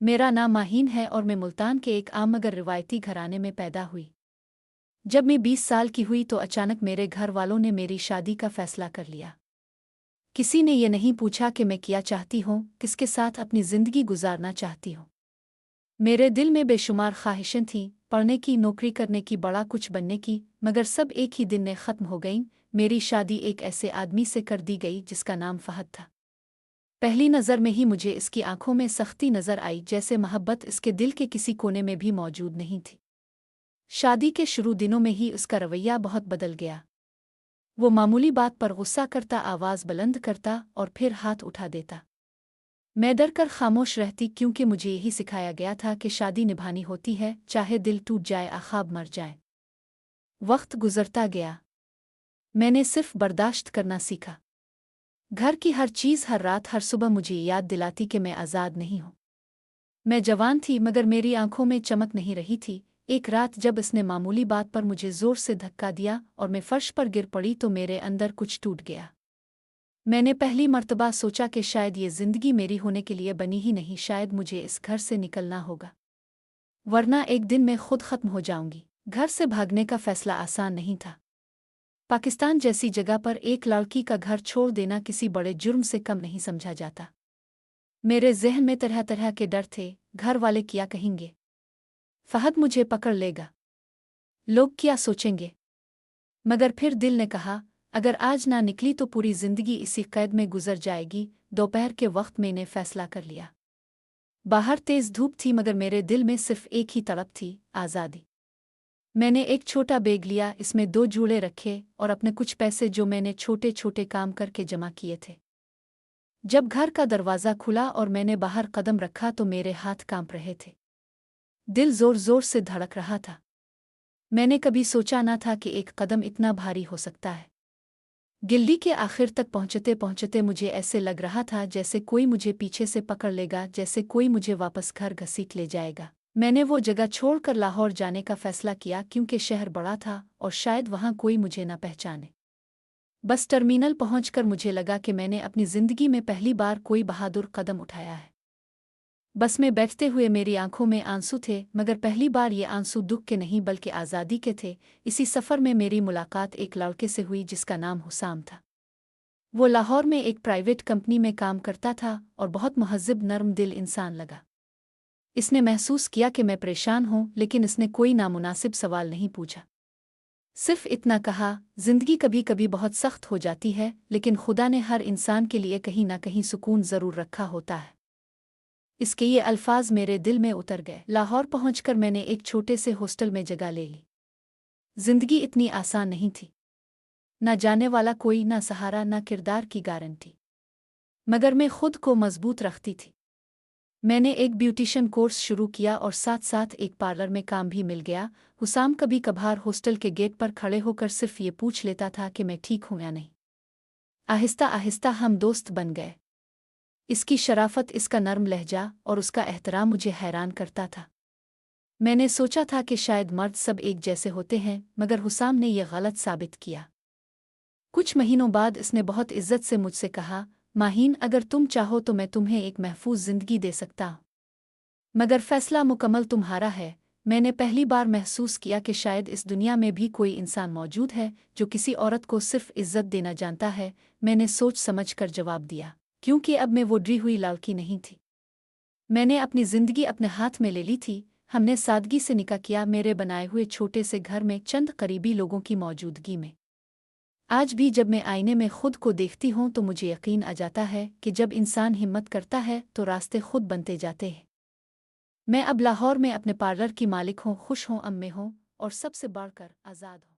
मेरा नाम माहीन है और मैं मुल्तान के एक आम मगर रिवायती घराने में पैदा हुई। जब मैं 20 साल की हुई तो अचानक मेरे घर वालों ने मेरी शादी का फैसला कर लिया। किसी ने ये नहीं पूछा कि मैं क्या चाहती हूँ, किसके साथ अपनी ज़िंदगी गुजारना चाहती हूँ। मेरे दिल में बेशुमार ख्वाहिशें थीं, पढ़ने की, नौकरी करने की, बड़ा कुछ बनने की, मगर सब एक ही दिन में ख़त्म हो गईं। मेरी शादी एक ऐसे आदमी से कर दी गई जिसका नाम फ़हद था। पहली नज़र में ही मुझे इसकी आंखों में सख्ती नज़र आई, जैसे मोहब्बत इसके दिल के किसी कोने में भी मौजूद नहीं थी। शादी के शुरू दिनों में ही उसका रवैया बहुत बदल गया। वो मामूली बात पर गुस्सा करता, आवाज़ बुलंद करता और फिर हाथ उठा देता। मैं डर कर खामोश रहती, क्योंकि मुझे यही सिखाया गया था कि शादी निभानी होती है, चाहे दिल टूट जाए, ख्वाब मर जाए। वक्त गुजरता गया, मैंने सिर्फ बर्दाश्त करना सीखा। घर की हर चीज़, हर रात, हर सुबह मुझे याद दिलाती कि मैं आज़ाद नहीं हूँ। मैं जवान थी मगर मेरी आंखों में चमक नहीं रही थी। एक रात जब इसने मामूली बात पर मुझे जोर से धक्का दिया और मैं फर्श पर गिर पड़ी तो मेरे अंदर कुछ टूट गया। मैंने पहली मर्तबा सोचा कि शायद ये ज़िंदगी मेरी होने के लिए बनी ही नहीं, शायद मुझे इस घर से निकलना होगा, वरना एक दिन मैं खुद ख़त्म हो जाऊंगी। घर से भागने का फैसला आसान नहीं था। पाकिस्तान जैसी जगह पर एक लड़की का घर छोड़ देना किसी बड़े जुर्म से कम नहीं समझा जाता। मेरे ज़हन में तरह तरह के डर थे। घर वाले क्या कहेंगे? फ़हद मुझे पकड़ लेगा? लोग क्या सोचेंगे? मगर फिर दिल ने कहा, अगर आज ना निकली तो पूरी ज़िंदगी इसी कैद में गुजर जाएगी। दोपहर के वक्त मैंने फ़ैसला कर लिया। बाहर तेज़ धूप थी मगर मेरे दिल में सिर्फ एक ही तड़प थी, आज़ादी। मैंने एक छोटा बैग लिया, इसमें 2 जूड़े रखे और अपने कुछ पैसे जो मैंने छोटे छोटे काम करके जमा किए थे। जब घर का दरवाज़ा खुला और मैंने बाहर कदम रखा तो मेरे हाथ कांप रहे थे। दिल ज़ोर ज़ोर से धड़क रहा था। मैंने कभी सोचा न था कि एक कदम इतना भारी हो सकता है। गिल्ली के आखिर तक पहुंचते पहुंचते मुझे ऐसे लग रहा था जैसे कोई मुझे पीछे से पकड़ लेगा, जैसे कोई मुझे वापस घर घसीट ले जाएगा। मैंने वो जगह छोड़कर लाहौर जाने का फैसला किया, क्योंकि शहर बड़ा था और शायद वहाँ कोई मुझे न पहचाने। बस टर्मिनल पहुंचकर मुझे लगा कि मैंने अपनी ज़िंदगी में पहली बार कोई बहादुर कदम उठाया है। बस में बैठते हुए मेरी आंखों में आंसू थे, मगर पहली बार ये आंसू दुख के नहीं बल्कि आज़ादी के थे। इसी सफ़र में मेरी मुलाकात एक लड़के से हुई जिसका नाम हुसाम था। वो लाहौर में एक प्राइवेट कंपनी में काम करता था और बहुत मुहज़्ज़ब, नर्म दिल इंसान लगा। इसने महसूस किया कि मैं परेशान हूँ, लेकिन इसने कोई नामुनासिब सवाल नहीं पूछा। सिर्फ इतना कहा, ज़िंदगी कभी कभी बहुत सख्त हो जाती है, लेकिन खुदा ने हर इंसान के लिए कहीं ना कहीं सुकून ज़रूर रखा होता है। इसके ये अल्फाज मेरे दिल में उतर गए। लाहौर पहुंचकर मैंने एक छोटे से हॉस्टल में जगह ले ली। जिंदगी इतनी आसान नहीं थी। न जाने वाला कोई, न सहारा, न किरदार की गारंटी। मगर मैं खुद को मजबूत रखती थी। मैंने एक ब्यूटिशियन कोर्स शुरू किया और साथ साथ एक पार्लर में काम भी मिल गया। हुसाम कभी कभार हॉस्टल के गेट पर खड़े होकर सिर्फ ये पूछ लेता था कि मैं ठीक हूं या नहीं। आहिस्ता आहिस्ता हम दोस्त बन गए। इसकी शराफत, इसका नर्म लहजा और उसका एहतराम मुझे हैरान करता था। मैंने सोचा था कि शायद मर्द सब एक जैसे होते हैं, मगर हुसाम ने यह गलत साबित किया। कुछ महीनों बाद इसने बहुत इज्जत से मुझसे कहा, माहीन, अगर तुम चाहो तो मैं तुम्हें एक महफूज जिंदगी दे सकता हूँ, मगर फैसला मुकम्मल तुम्हारा है। मैंने पहली बार महसूस किया कि शायद इस दुनिया में भी कोई इंसान मौजूद है जो किसी औरत को सिर्फ इज्जत देना जानता है। मैंने सोच समझ कर जवाब दिया, क्योंकि अब मैं वो डरी हुई लड़की नहीं थी। मैंने अपनी जिंदगी अपने हाथ में ले ली थी। हमने सादगी से निकाह किया, मेरे बनाए हुए छोटे से घर में, चंद करीबी लोगों की मौजूदगी में। आज भी जब मैं आईने में खुद को देखती हूँ तो मुझे यकीन आ जाता है कि जब इंसान हिम्मत करता है तो रास्ते खुद बनते जाते हैं। मैं अब लाहौर में अपने पार्लर की मालिक हूँ, खुश हूँ, अब में हूँ और सबसे बढ़कर आज़ाद हूँ।